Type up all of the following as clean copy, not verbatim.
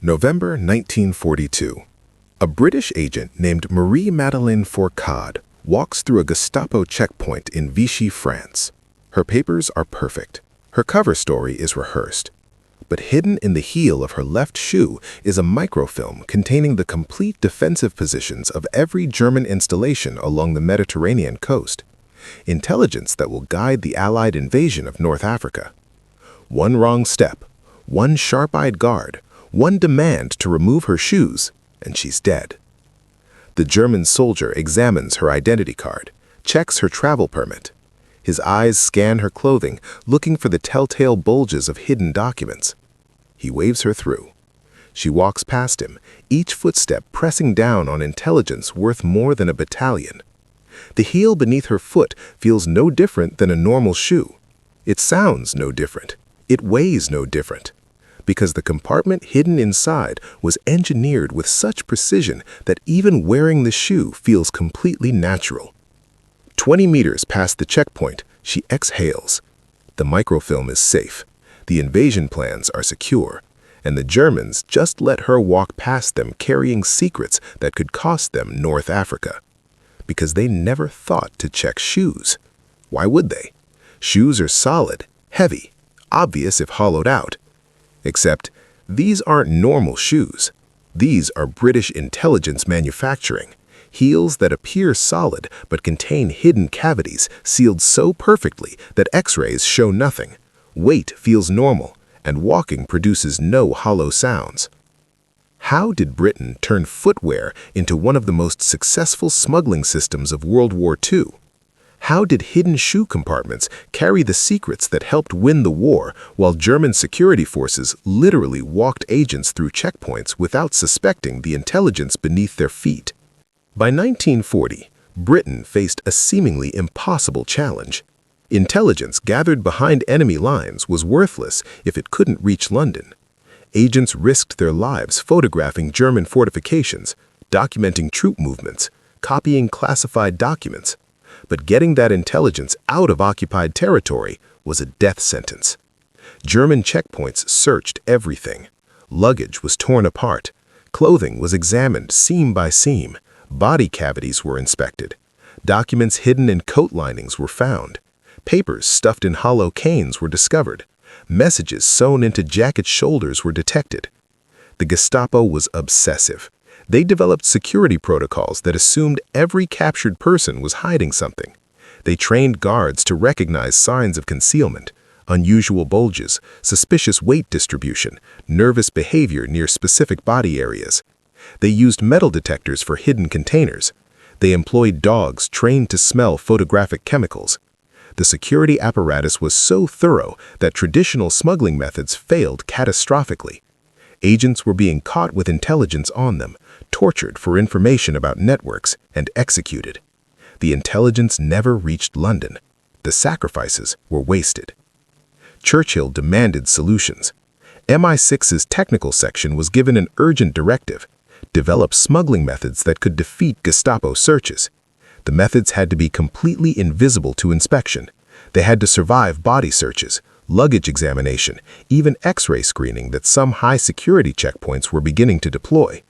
November 1942. A British agent named Marie-Madeleine Fourcade walks through a Gestapo checkpoint in Vichy, France. Her papers are perfect. Her cover story is rehearsed. But hidden in the heel of her left shoe is a microfilm containing the complete defensive positions of every German installation along the Mediterranean coast. Intelligence that will guide the Allied invasion of North Africa. One wrong step, one sharp-eyed guard, one demand to remove her shoes, and she's dead. The German soldier examines her identity card, checks her travel permit. His eyes scan her clothing, looking for the telltale bulges of hidden documents. He waves her through. She walks past him, each footstep pressing down on intelligence worth more than a battalion. The heel beneath her foot feels no different than a normal shoe. It sounds no different. It weighs no different. Because the compartment hidden inside was engineered with such precision that even wearing the shoe feels completely natural. 20 meters past the checkpoint, she exhales. The microfilm is safe, the invasion plans are secure, and the Germans just let her walk past them carrying secrets that could cost them North Africa. Because they never thought to check shoes. Why would they? Shoes are solid, heavy, obvious if hollowed out. Except, these aren't normal shoes. These are British intelligence manufacturing. Heels that appear solid but contain hidden cavities sealed so perfectly that X-rays show nothing. Weight feels normal, and walking produces no hollow sounds. How did Britain turn footwear into one of the most successful smuggling systems of World War II? How did hidden shoe compartments carry the secrets that helped win the war while German security forces literally walked agents through checkpoints without suspecting the intelligence beneath their feet? By 1940, Britain faced a seemingly impossible challenge. Intelligence gathered behind enemy lines was worthless if it couldn't reach London. Agents risked their lives photographing German fortifications, documenting troop movements, copying classified documents. But getting that intelligence out of occupied territory was a death sentence. German checkpoints searched everything. Luggage was torn apart. Clothing was examined seam by seam. Body cavities were inspected. Documents hidden in coat linings were found. Papers stuffed in hollow canes were discovered. Messages sewn into jacket shoulders were detected. The Gestapo was obsessive. They developed security protocols that assumed every captured person was hiding something. They trained guards to recognize signs of concealment, unusual bulges, suspicious weight distribution, nervous behavior near specific body areas. They used metal detectors for hidden containers. They employed dogs trained to smell photographic chemicals. The security apparatus was so thorough that traditional smuggling methods failed catastrophically. Agents were being caught with intelligence on them, tortured for information about networks, and executed. The intelligence never reached London. The sacrifices were wasted. Churchill demanded solutions. MI6's technical section was given an urgent directive: develop smuggling methods that could defeat Gestapo searches. The methods had to be completely invisible to inspection. They had to survive body searches, luggage examination, even X-ray screening that some high-security checkpoints were beginning to deploy.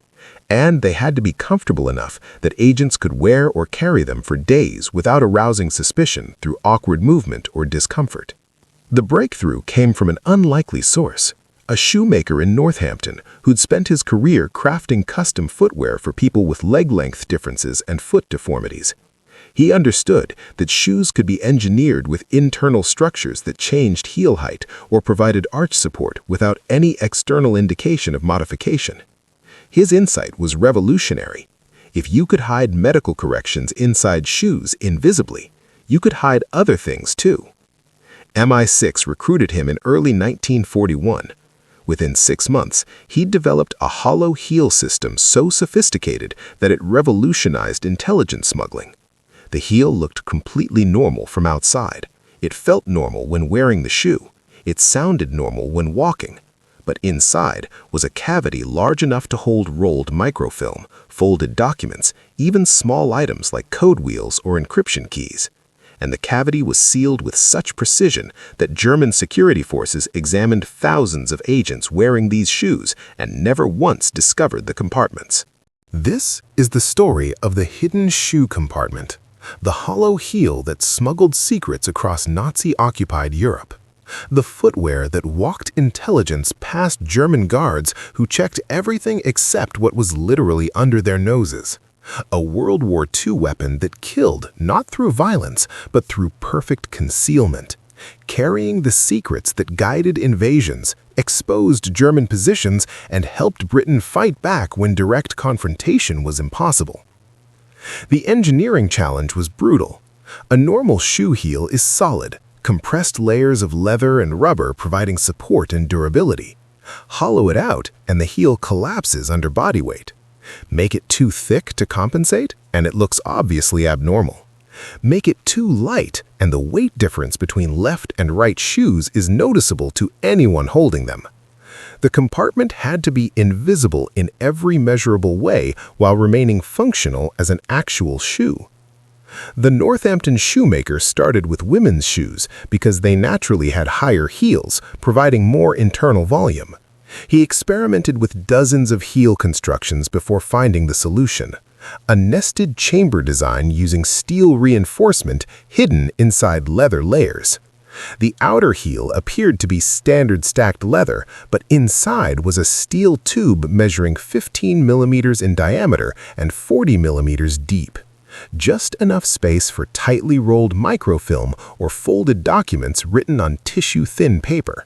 And they had to be comfortable enough that agents could wear or carry them for days without arousing suspicion through awkward movement or discomfort. The breakthrough came from an unlikely source: a shoemaker in Northampton who'd spent his career crafting custom footwear for people with leg length differences and foot deformities. He understood that shoes could be engineered with internal structures that changed heel height or provided arch support without any external indication of modification. His insight was revolutionary. If you could hide medical corrections inside shoes invisibly, you could hide other things too. MI6 recruited him in early 1941. Within 6 months, he'd developed a hollow heel system so sophisticated that it revolutionized intelligence smuggling. The heel looked completely normal from outside. It felt normal when wearing the shoe. It sounded normal when walking. But inside was a cavity large enough to hold rolled microfilm, folded documents, even small items like code wheels or encryption keys. and the cavity was sealed with such precision that German security forces examined thousands of agents wearing these shoes and never once discovered the compartments. This is the story of the hidden shoe compartment, the hollow heel that smuggled secrets across Nazi-occupied Europe. The footwear that walked intelligence past German guards who checked everything except what was literally under their noses. A World War II weapon that killed not through violence, but through perfect concealment, carrying the secrets that guided invasions, exposed German positions, and helped Britain fight back when direct confrontation was impossible. The engineering challenge was brutal. A normal shoe heel is solid, compressed layers of leather and rubber providing support and durability. Hollow it out, and the heel collapses under body weight. Make it too thick to compensate, and it looks obviously abnormal. Make it too light, and the weight difference between left and right shoes is noticeable to anyone holding them. The compartment had to be invisible in every measurable way while remaining functional as an actual shoe. The Northampton shoemaker started with women's shoes because they naturally had higher heels, providing more internal volume. He experimented with dozens of heel constructions before finding the solution: a nested chamber design using steel reinforcement hidden inside leather layers. The outer heel appeared to be standard stacked leather, but inside was a steel tube measuring 15 millimeters in diameter and 40 millimeters deep. Just enough space for tightly rolled microfilm or folded documents written on tissue-thin paper.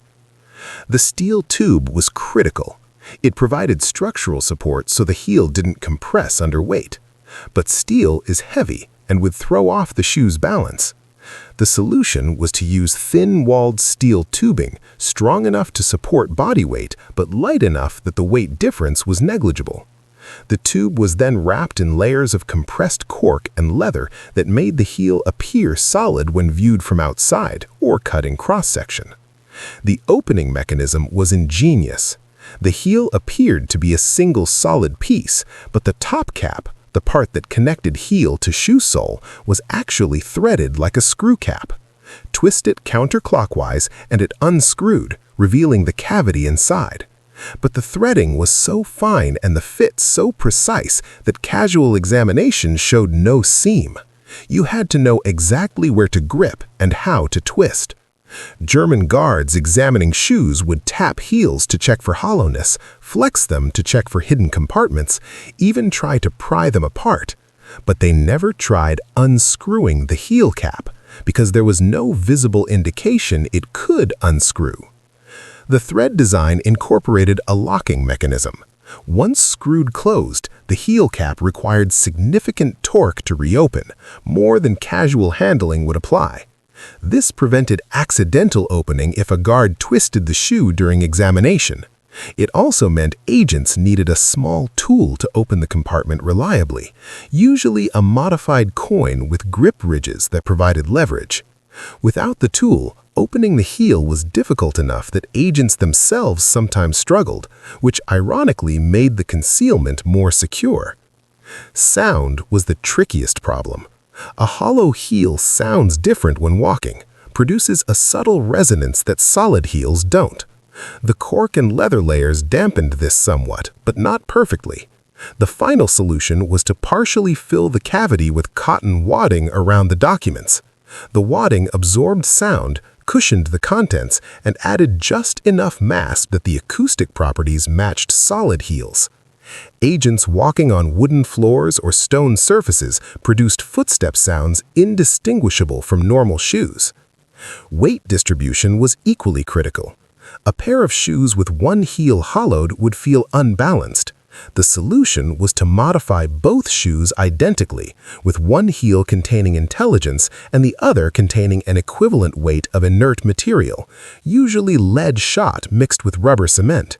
The steel tube was critical. It provided structural support so the heel didn't compress under weight. But steel is heavy and would throw off the shoe's balance. The solution was to use thin-walled steel tubing, strong enough to support body weight, but light enough that the weight difference was negligible. The tube was then wrapped in layers of compressed cork and leather that made the heel appear solid when viewed from outside or cut in cross-section. The opening mechanism was ingenious. The heel appeared to be a single solid piece, but the top cap, the part that connected heel to shoe sole, was actually threaded like a screw cap. Twist it counterclockwise and it unscrewed, revealing the cavity inside. But the threading was so fine and the fit so precise that casual examination showed no seam. You had to know exactly where to grip and how to twist. German guards examining shoes would tap heels to check for hollowness, flex them to check for hidden compartments, even try to pry them apart. But they never tried unscrewing the heel cap because there was no visible indication it could unscrew. The thread design incorporated a locking mechanism. Once screwed closed, the heel cap required significant torque to reopen, more than casual handling would apply. This prevented accidental opening if a guard twisted the shoe during examination. It also meant agents needed a small tool to open the compartment reliably, usually a modified coin with grip ridges that provided leverage. Without the tool, opening the heel was difficult enough that agents themselves sometimes struggled, which ironically made the concealment more secure. Sound was the trickiest problem. A hollow heel sounds different when walking, produces a subtle resonance that solid heels don't. The cork and leather layers dampened this somewhat, but not perfectly. The final solution was to partially fill the cavity with cotton wadding around the documents. The wadding absorbed sound, cushioned the contents, and added just enough mass that the acoustic properties matched solid heels. Agents walking on wooden floors or stone surfaces produced footstep sounds indistinguishable from normal shoes. Weight distribution was equally critical. A pair of shoes with one heel hollowed would feel unbalanced. The solution was to modify both shoes identically, with one heel containing intelligence and the other containing an equivalent weight of inert material, usually lead shot mixed with rubber cement.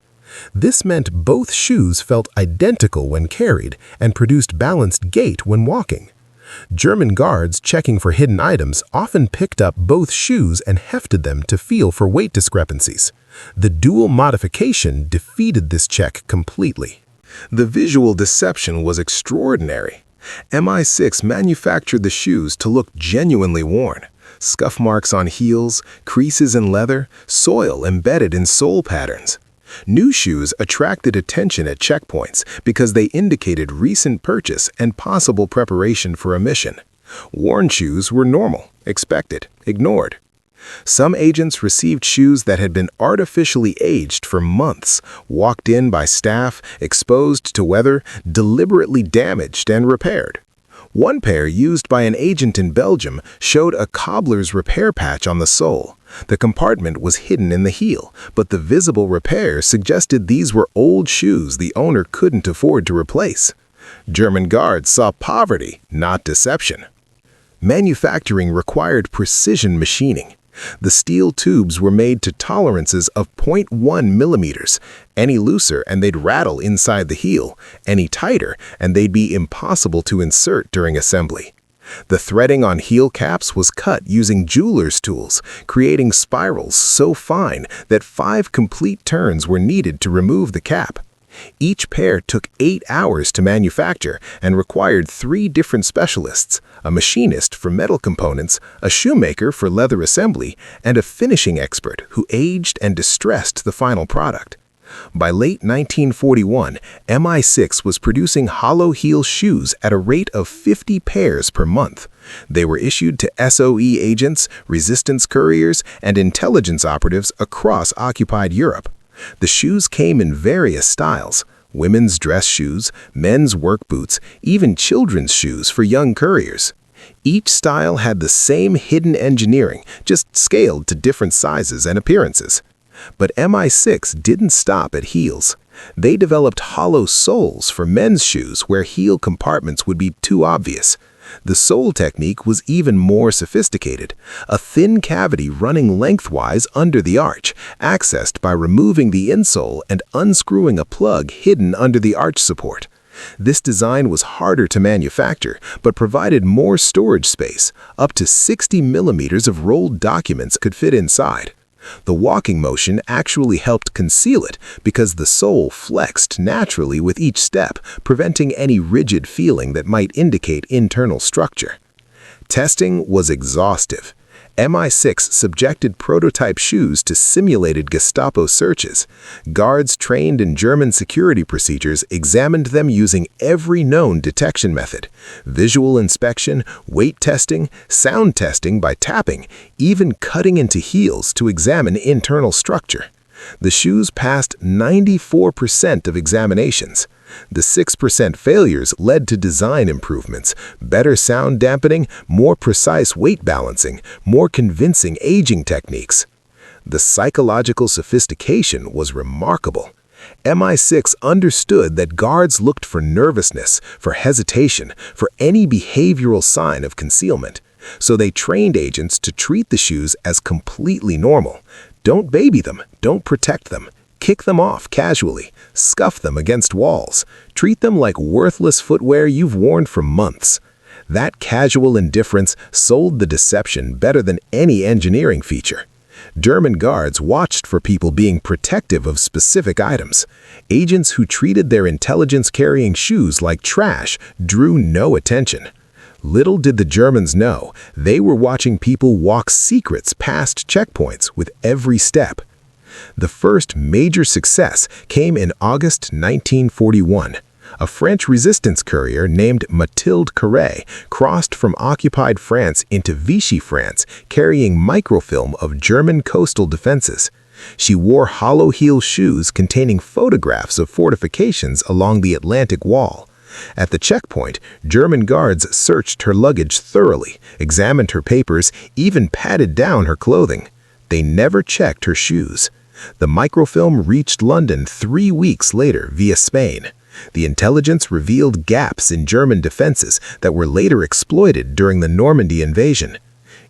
This meant both shoes felt identical when carried and produced balanced gait when walking. German guards checking for hidden items often picked up both shoes and hefted them to feel for weight discrepancies. The dual modification defeated this check completely. The visual deception was extraordinary. MI6 manufactured the shoes to look genuinely worn. Scuff marks on heels, creases in leather, soil embedded in sole patterns. New shoes attracted attention at checkpoints because they indicated recent purchase and possible preparation for a mission. Worn shoes were normal, expected, ignored. Some agents received shoes that had been artificially aged for months, walked in by staff, exposed to weather, deliberately damaged and repaired. One pair used by an agent in Belgium showed a cobbler's repair patch on the sole. The compartment was hidden in the heel, but the visible repair suggested these were old shoes the owner couldn't afford to replace. German guards saw poverty, not deception. Manufacturing required precision machining. The steel tubes were made to tolerances of 0.1 millimeters. Any looser and they'd rattle inside the heel, any tighter and they'd be impossible to insert during assembly. The threading on heel caps was cut using jeweler's tools, creating spirals so fine that 5 complete turns were needed to remove the cap. Each pair took 8 hours to manufacture and required 3 different specialists, a machinist for metal components, a shoemaker for leather assembly, and a finishing expert who aged and distressed the final product. By late 1941, MI6 was producing hollow heel shoes at a rate of 50 pairs per month. They were issued to SOE agents, resistance couriers, and intelligence operatives across occupied Europe. The shoes came in various styles: women's dress shoes, men's work boots, even children's shoes for young couriers. Each style had the same hidden engineering, just scaled to different sizes and appearances. But MI6 didn't stop at heels. They developed hollow soles for men's shoes where heel compartments would be too obvious. The sole technique was even more sophisticated, a thin cavity running lengthwise under the arch, accessed by removing the insole and unscrewing a plug hidden under the arch support. This design was harder to manufacture, but provided more storage space. Up to 60 millimeters of rolled documents could fit inside. The walking motion actually helped conceal it because the sole flexed naturally with each step, preventing any rigid feeling that might indicate internal structure. Testing was exhaustive. MI6 subjected prototype shoes to simulated Gestapo searches. Guards trained in German security procedures examined them using every known detection method: visual inspection, weight testing, sound testing by tapping, even cutting into heels to examine internal structure. The shoes passed 94% of examinations. The 6% failures led to design improvements, better sound dampening, more precise weight balancing, more convincing aging techniques. The psychological sophistication was remarkable. MI6 understood that guards looked for nervousness, for hesitation, for any behavioral sign of concealment. So they trained agents to treat the shoes as completely normal. Don't baby them, don't protect them. Kick them off casually, scuff them against walls, treat them like worthless footwear you've worn for months. That casual indifference sold the deception better than any engineering feature. German guards watched for people being protective of specific items. Agents who treated their intelligence-carrying shoes like trash drew no attention. Little did the Germans know, they were watching people walk secrets past checkpoints with every step. The first major success came in August 1941. A French resistance courier named Mathilde Carré crossed from occupied France into Vichy France carrying microfilm of German coastal defenses. She wore hollow heel shoes containing photographs of fortifications along the Atlantic Wall. At the checkpoint, German guards searched her luggage thoroughly, examined her papers, even patted down her clothing. They never checked her shoes. The microfilm reached London 3 weeks later via Spain. The intelligence revealed gaps in German defenses that were later exploited during the Normandy invasion.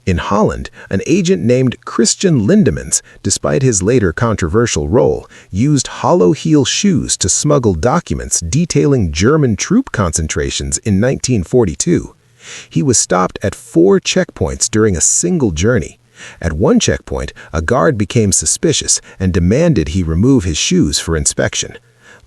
In Holland, an agent named Christian Lindemans, despite his later controversial role, used hollow heel shoes to smuggle documents detailing German troop concentrations in 1942. He was stopped at 4 checkpoints during a single journey. At one checkpoint, a guard became suspicious and demanded he remove his shoes for inspection.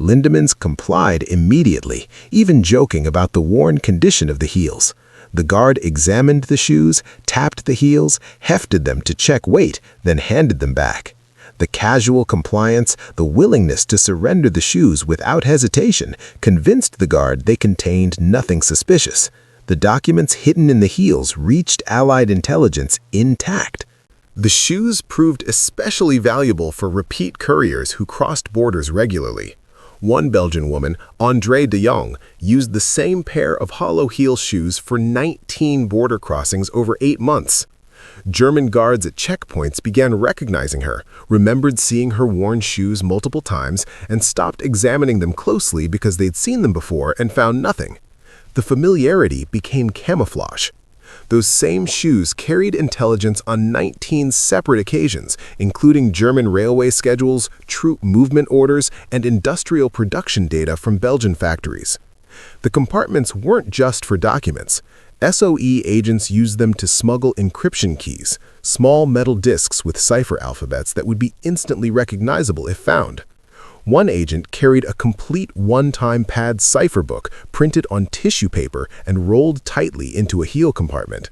Lindemans complied immediately, even joking about the worn condition of the heels. The guard examined the shoes, tapped the heels, hefted them to check weight, then handed them back. The casual compliance, the willingness to surrender the shoes without hesitation, convinced the guard they contained nothing suspicious. The documents hidden in the heels reached Allied intelligence intact. The shoes proved especially valuable for repeat couriers who crossed borders regularly. One Belgian woman, André de Jong, used the same pair of hollow heel shoes for 19 border crossings over 8 months. German guards at checkpoints began recognizing her, remembered seeing her worn shoes multiple times, and stopped examining them closely because they'd seen them before and found nothing. The familiarity became camouflage. Those same shoes carried intelligence on 19 separate occasions, including German railway schedules, troop movement orders, and industrial production data from Belgian factories. The compartments weren't just for documents. SOE agents used them to smuggle encryption keys, small metal discs with cipher alphabets that would be instantly recognizable if found. One agent carried a complete one-time pad cipher book printed on tissue paper and rolled tightly into a heel compartment.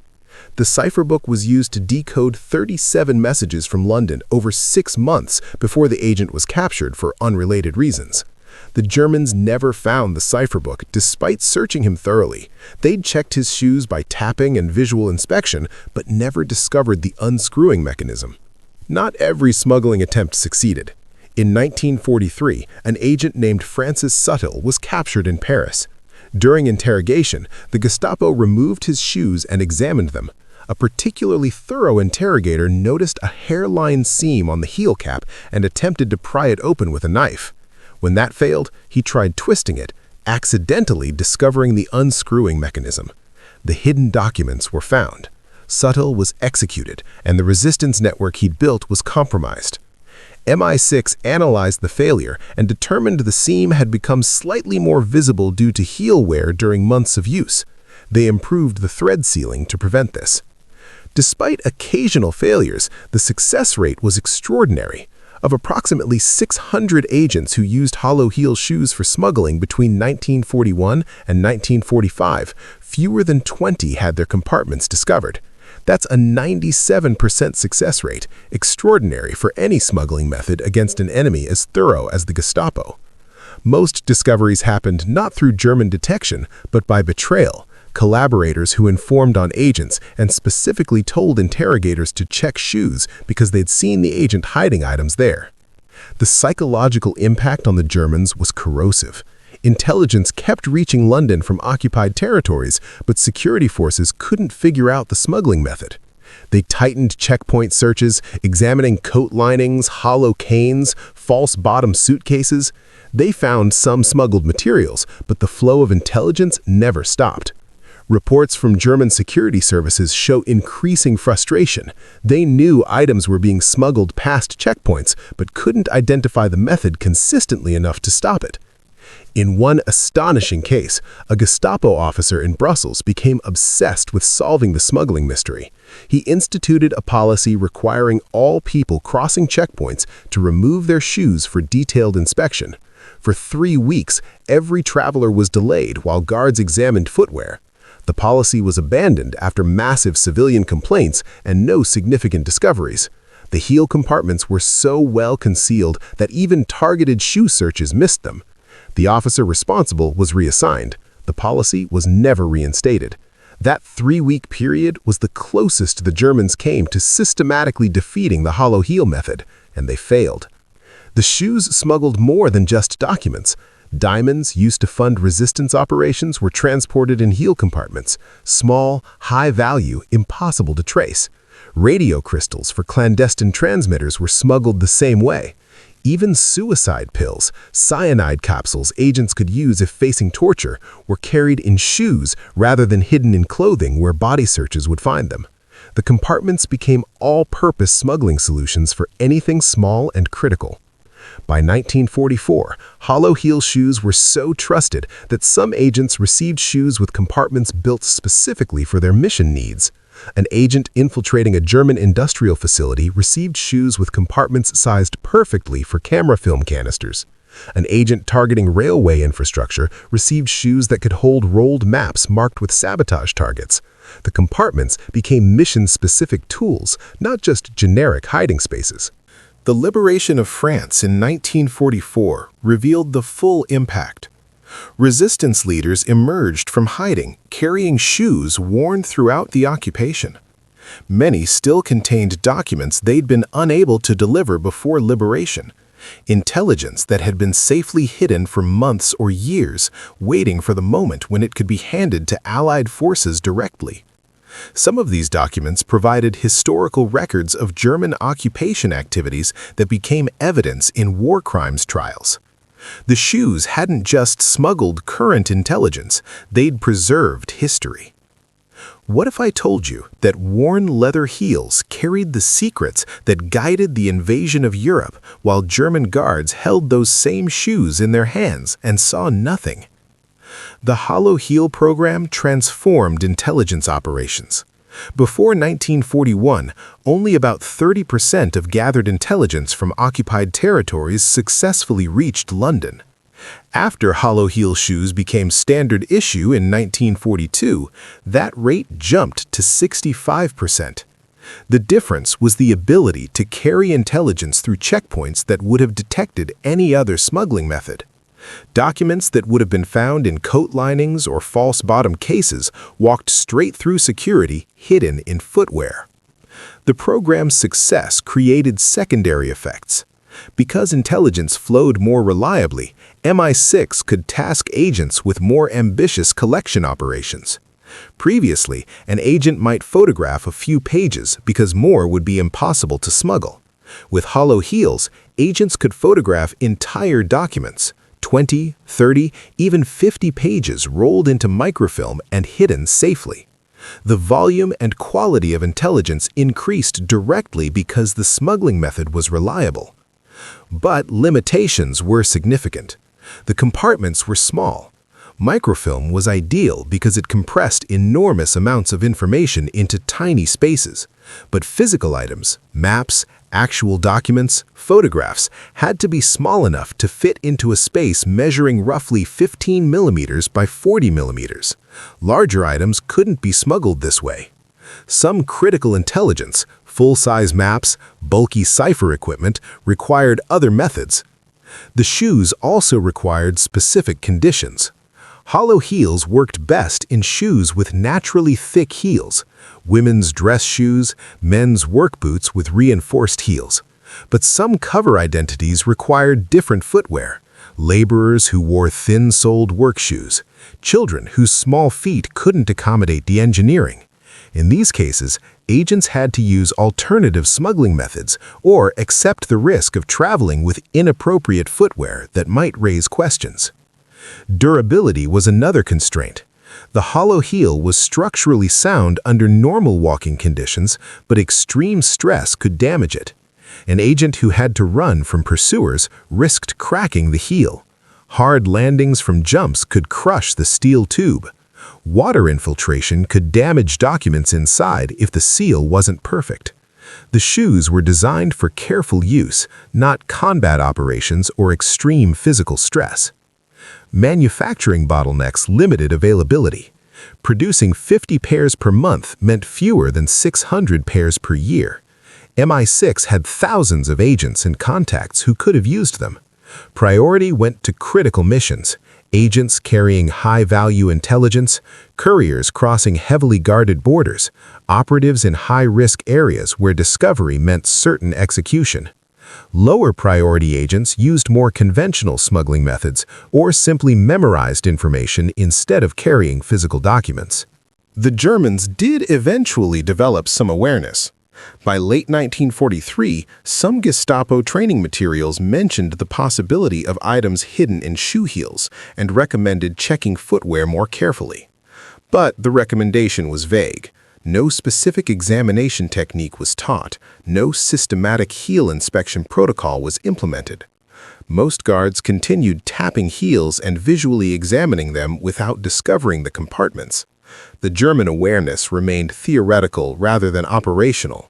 The cipher book was used to decode 37 messages from London over 6 months before the agent was captured for unrelated reasons. The Germans never found the cipher book despite searching him thoroughly. They'd checked his shoes by tapping and visual inspection, but never discovered the unscrewing mechanism. Not every smuggling attempt succeeded. In 1943, an agent named Francis Suttle was captured in Paris. During interrogation, the Gestapo removed his shoes and examined them. A particularly thorough interrogator noticed a hairline seam on the heel cap and attempted to pry it open with a knife. When that failed, he tried twisting it, accidentally discovering the unscrewing mechanism. The hidden documents were found. Suttle was executed, and the resistance network he'd built was compromised. MI6 analyzed the failure and determined the seam had become slightly more visible due to heel wear during months of use. They improved the thread sealing to prevent this. Despite occasional failures, the success rate was extraordinary. Of approximately 600 agents who used hollow heel shoes for smuggling between 1941 and 1945, fewer than 20 had their compartments discovered. That's a 97% success rate, extraordinary for any smuggling method against an enemy as thorough as the Gestapo. Most discoveries happened not through German detection, but by betrayal, collaborators who informed on agents and specifically told interrogators to check shoes because they'd seen the agent hiding items there. The psychological impact on the Germans was corrosive. Intelligence kept reaching London from occupied territories, but security forces couldn't figure out the smuggling method. They tightened checkpoint searches, examining coat linings, hollow canes, false bottom suitcases. They found some smuggled materials, but the flow of intelligence never stopped. Reports from German security services show increasing frustration. They knew items were being smuggled past checkpoints, but couldn't identify the method consistently enough to stop it. In one astonishing case, a Gestapo officer in Brussels became obsessed with solving the smuggling mystery. He instituted a policy requiring all people crossing checkpoints to remove their shoes for detailed inspection. For 3 weeks, every traveler was delayed while guards examined footwear. The policy was abandoned after massive civilian complaints and no significant discoveries. The heel compartments were so well concealed that even targeted shoe searches missed them. The officer responsible was reassigned. The policy was never reinstated. That 3-week period was the closest the Germans came to systematically defeating the hollow heel method, and they failed. The shoes smuggled more than just documents. Diamonds used to fund resistance operations were transported in heel compartments, small, high value, impossible to trace. Radio crystals for clandestine transmitters were smuggled the same way. Even suicide pills, cyanide capsules agents could use if facing torture, were carried in shoes rather than hidden in clothing where body searches would find them. The compartments became all-purpose smuggling solutions for anything small and critical. By 1944, hollow heel shoes were so trusted that some agents received shoes with compartments built specifically for their mission needs. An agent infiltrating a German industrial facility received shoes with compartments sized perfectly for camera film canisters. An agent targeting railway infrastructure received shoes that could hold rolled maps marked with sabotage targets. The compartments became mission-specific tools, not just generic hiding spaces. The liberation of France in 1944 revealed the full impact. Resistance leaders emerged from hiding, carrying shoes worn throughout the occupation. Many still contained documents they'd been unable to deliver before liberation. Intelligence that had been safely hidden for months or years, waiting for the moment when it could be handed to Allied forces directly. Some of these documents provided historical records of German occupation activities that became evidence in war crimes trials. The shoes hadn't just smuggled current intelligence, they'd preserved history. What if I told you that worn leather heels carried the secrets that guided the invasion of Europe, while German guards held those same shoes in their hands and saw nothing? The Hollow Heel program transformed intelligence operations. Before 1941, only about 30% of gathered intelligence from occupied territories successfully reached London. After hollow heel shoes became standard issue in 1942, that rate jumped to 65%. The difference was the ability to carry intelligence through checkpoints that would have detected any other smuggling method. Documents that would have been found in coat linings or false bottom cases walked straight through security, hidden in footwear. The program's success created secondary effects. Because intelligence flowed more reliably, MI6 could task agents with more ambitious collection operations. Previously, an agent might photograph a few pages because more would be impossible to smuggle. With hollow heels, agents could photograph entire documents, 20, 30, even 50 pages rolled into microfilm and hidden safely. The volume and quality of intelligence increased directly because the smuggling method was reliable. But limitations were significant. The compartments were small. Microfilm was ideal because it compressed enormous amounts of information into tiny spaces. But physical items, maps, actual documents, photographs, had to be small enough to fit into a space measuring roughly 15 millimeters by 40 millimeters. Larger items couldn't be smuggled this way. Some critical intelligence, full-size maps, bulky cipher equipment, required other methods. The shoes also required specific conditions. Hollow heels worked best in shoes with naturally thick heels, women's dress shoes, men's work boots with reinforced heels. But some cover identities required different footwear: laborers who wore thin-soled work shoes, children whose small feet couldn't accommodate the engineering. In these cases, agents had to use alternative smuggling methods or accept the risk of traveling with inappropriate footwear that might raise questions. Durability was another constraint. The hollow heel was structurally sound under normal walking conditions, but extreme stress could damage it. An agent who had to run from pursuers risked cracking the heel. Hard landings from jumps could crush the steel tube. Water infiltration could damage documents inside if the seal wasn't perfect. The shoes were designed for careful use, not combat operations or extreme physical stress. Manufacturing bottlenecks limited availability. Producing 50 pairs per month meant fewer than 600 pairs per year. MI6 had thousands of agents and contacts who could have used them. Priority went to critical missions: agents carrying high-value intelligence, couriers crossing heavily guarded borders, operatives in high-risk areas where discovery meant certain execution. Lower priority agents used more conventional smuggling methods or simply memorized information instead of carrying physical documents. The Germans did eventually develop some awareness. By late 1943, some Gestapo training materials mentioned the possibility of items hidden in shoe heels and recommended checking footwear more carefully. But the recommendation was vague. No specific examination technique was taught. No systematic heel inspection protocol was implemented. Most guards continued tapping heels and visually examining them without discovering the compartments. The German awareness remained theoretical rather than operational.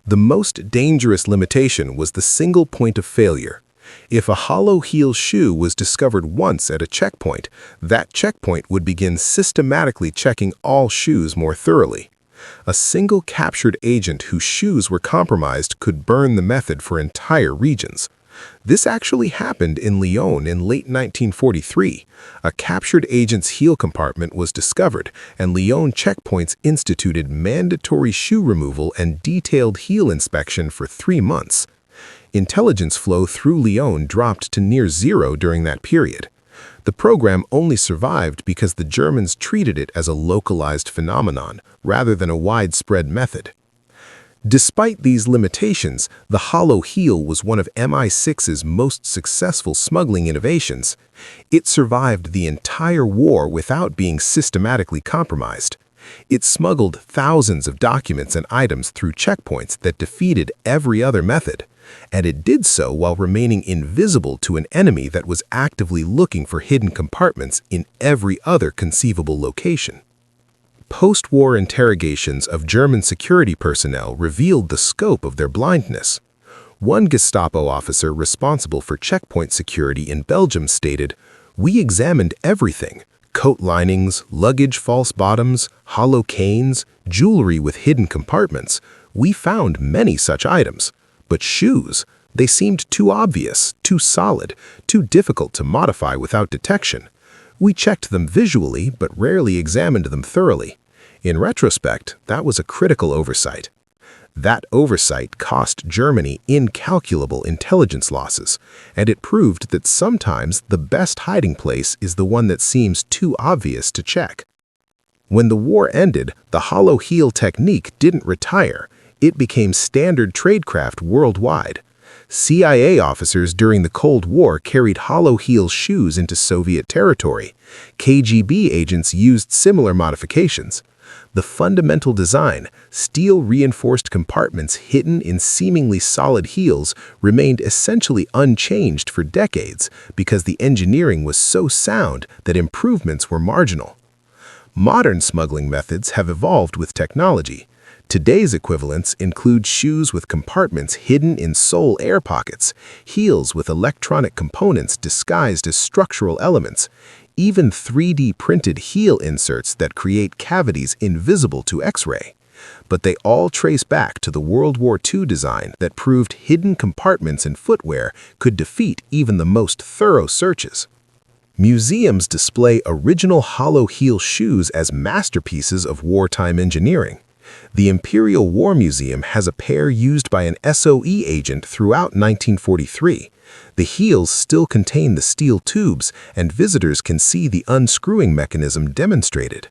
The most dangerous limitation was the single point of failure. If a hollow heel shoe was discovered once at a checkpoint, that checkpoint would begin systematically checking all shoes more thoroughly. A single captured agent whose shoes were compromised could burn the method for entire regions. This actually happened in Lyon in late 1943. A captured agent's heel compartment was discovered, and Lyon checkpoints instituted mandatory shoe removal and detailed heel inspection for 3 months. Intelligence flow through Lyon dropped to near zero during that period. The program only survived because the Germans treated it as a localized phenomenon rather than a widespread method. Despite these limitations, the hollow heel was one of MI6's most successful smuggling innovations. It survived the entire war without being systematically compromised. It smuggled thousands of documents and items through checkpoints that defeated every other method, and it did so while remaining invisible to an enemy that was actively looking for hidden compartments in every other conceivable location. Post-war interrogations of German security personnel revealed the scope of their blindness. One Gestapo officer responsible for checkpoint security in Belgium stated, "We examined everything: coat linings, luggage false bottoms, hollow canes, jewelry with hidden compartments. We found many such items. But shoes, they seemed too obvious, too solid, too difficult to modify without detection. We checked them visually, but rarely examined them thoroughly. In retrospect, that was a critical oversight. That oversight cost Germany incalculable intelligence losses, and it proved that sometimes the best hiding place is the one that seems too obvious to check." When the war ended, the hollow heel technique didn't retire. It became standard tradecraft worldwide. CIA officers during the Cold War carried hollow heel shoes into Soviet territory. KGB agents used similar modifications. The fundamental design, steel-reinforced compartments hidden in seemingly solid heels, remained essentially unchanged for decades because the engineering was so sound that improvements were marginal. Modern smuggling methods have evolved with technology. Today's equivalents include shoes with compartments hidden in sole air pockets, heels with electronic components disguised as structural elements, even 3D printed heel inserts that create cavities invisible to X-ray. But they all trace back to the World War II design that proved hidden compartments in footwear could defeat even the most thorough searches. Museums display original hollow heel shoes as masterpieces of wartime engineering. The Imperial War Museum has a pair used by an SOE agent throughout 1943. The heels still contain the steel tubes, and visitors can see the unscrewing mechanism demonstrated.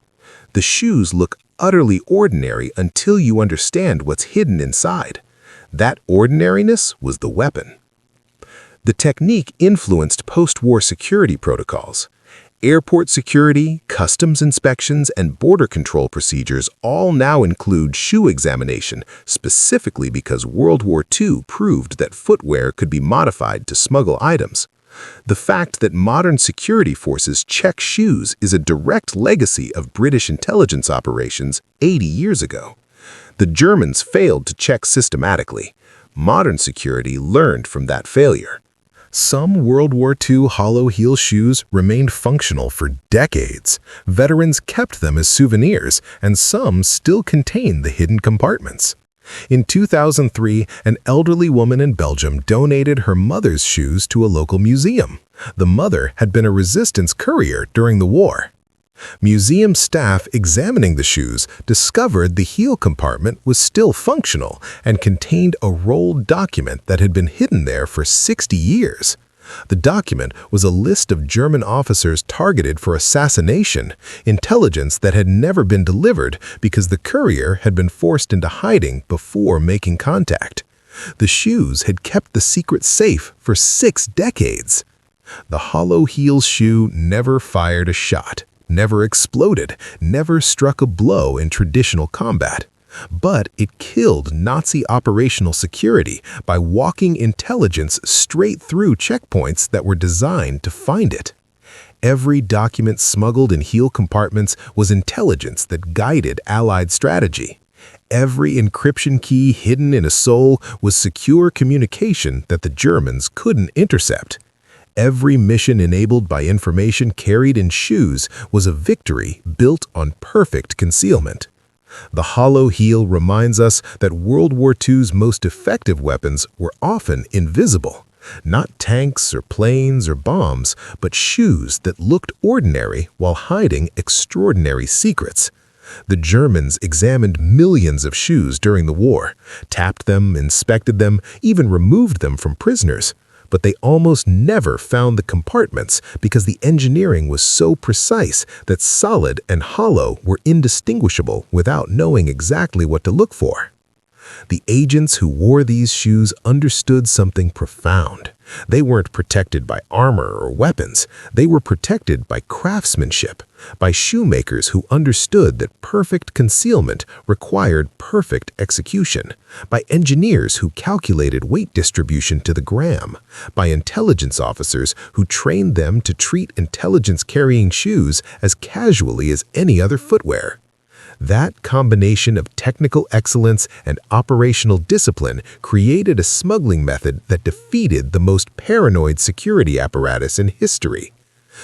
The shoes look utterly ordinary until you understand what's hidden inside. That ordinariness was the weapon. The technique influenced post-war security protocols. Airport security, customs inspections, and border control procedures all now include shoe examination, specifically because World War II proved that footwear could be modified to smuggle items. The fact that modern security forces check shoes is a direct legacy of British intelligence operations 80 years ago. The Germans failed to check systematically. Modern security learned from that failure. Some World War II hollow heel shoes remained functional for decades. Veterans kept them as souvenirs, and some still contain the hidden compartments. In 2003, an elderly woman in Belgium donated her mother's shoes to a local museum. The mother had been a resistance courier during the war. Museum staff examining the shoes discovered the heel compartment was still functional and contained a rolled document that had been hidden there for 60 years. The document was a list of German officers targeted for assassination, intelligence that had never been delivered because the courier had been forced into hiding before making contact. The shoes had kept the secret safe for 6 decades. The hollow heel shoe never fired a shot, never exploded, never struck a blow in traditional combat. But it killed Nazi operational security by walking intelligence straight through checkpoints that were designed to find it. Every document smuggled in heel compartments was intelligence that guided Allied strategy. Every encryption key hidden in a sole was secure communication that the Germans couldn't intercept. Every mission enabled by information carried in shoes was a victory built on perfect concealment. The hollow heel reminds us that World War II's most effective weapons were often invisible. Not tanks or planes or bombs, but shoes that looked ordinary while hiding extraordinary secrets. The Germans examined millions of shoes during the war, tapped them, inspected them, even removed them from prisoners. But they almost never found the compartments because the engineering was so precise that solid and hollow were indistinguishable without knowing exactly what to look for. The agents who wore these shoes understood something profound. They weren't protected by armor or weapons. They were protected by craftsmanship, by shoemakers who understood that perfect concealment required perfect execution, by engineers who calculated weight distribution to the gram, by intelligence officers who trained them to treat intelligence-carrying shoes as casually as any other footwear. That combination of technical excellence and operational discipline created a smuggling method that defeated the most paranoid security apparatus in history.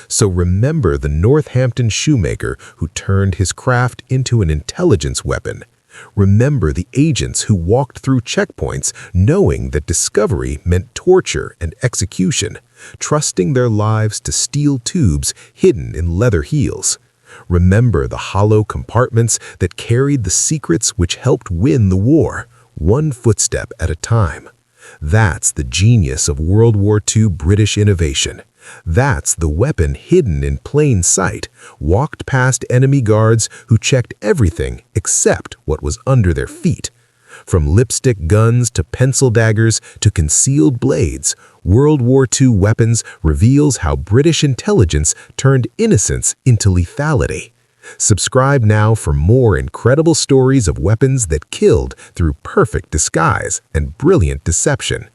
So remember the Northampton shoemaker who turned his craft into an intelligence weapon. Remember the agents who walked through checkpoints knowing that discovery meant torture and execution, trusting their lives to steel tubes hidden in leather heels. Remember the hollow compartments that carried the secrets which helped win the war, one footstep at a time. That's the genius of World War II British innovation. That's the weapon hidden in plain sight, walked past enemy guards who checked everything except what was under their feet. From lipstick guns to pencil daggers to concealed blades, World War II weapons reveals how British intelligence turned innocence into lethality. Subscribe now for more incredible stories of weapons that killed through perfect disguise and brilliant deception.